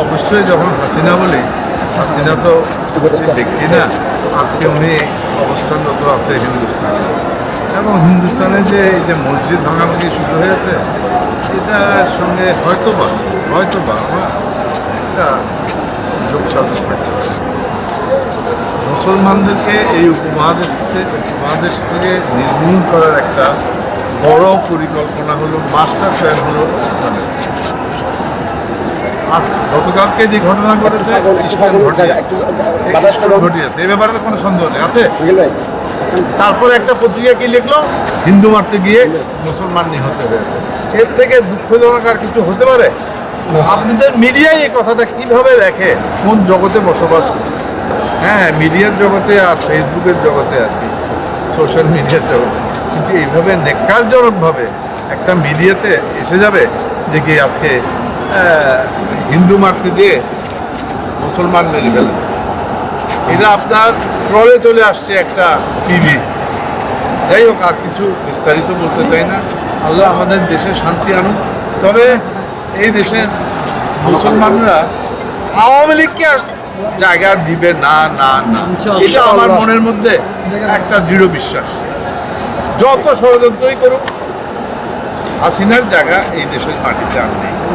অবশ্যই যখন হাসিনা বলি, হাসিনা তো ব্যক্তি না, আজকে উনি অবস্থানরত আছে হিন্দুস্তানে, এবং হিন্দুস্তানে যে এই যে মসজিদ ভাঙাভাঙি শুরু হয়েছে, এটার সঙ্গে হয়তোবা আমার একটা যোগসাধন থাকতে পারে। মুসলমানদেরকে এই উপমহাদেশ থেকে নির্মূল করার একটা বড় পরিকল্পনা হলো, মাস্টার প্ল্যান হলো ইসলামের। আজ গতকালকে যে ঘটনা ঘটেছে, ইসলাম ঘটিয়েছে, এ ব্যাপারে তো কোনো সন্দেহ নেই আছে। তারপরে একটা পত্রিকা কি লিখলো, হিন্দু মারতে গিয়ে মুসলমান নিহত হয়েছে। এর থেকে দুঃখজনক আর কিছু হতে পারে? আপনাদের মিডিয়ায় এই কথাটা কিভাবে দেখে, কোন জগতে বসবাস করছে? হ্যাঁ, মিডিয়ার জগতে আর ফেসবুকের জগতে আর কি, সোশ্যাল মিডিয়ার জগতে, কিন্তু এইভাবে নেককারজনকভাবে একটা মিডিয়াতে এসে যাবে যে কি আজকে হিন্দু মারতে দিয়ে মুসলমান মেরে ফেলেছে। এটা আপনার স্ক্রলে চলে আসছে একটা টিভি। যাই হোক, আর কিছু বিস্তারিত বলতে চাই না। আল্লাহ আমাদের দেশে শান্তি আনুক। তবে এই দেশের মুসলমানরা আওয়ামী লীগকে জায়গা দিবে না, এটা আমার মনের মধ্যে একটা দৃঢ় বিশ্বাস। যত ষড়যন্ত্রই করুক, হাসিনার জায়গা এই দেশের মাটিতে আর নেই।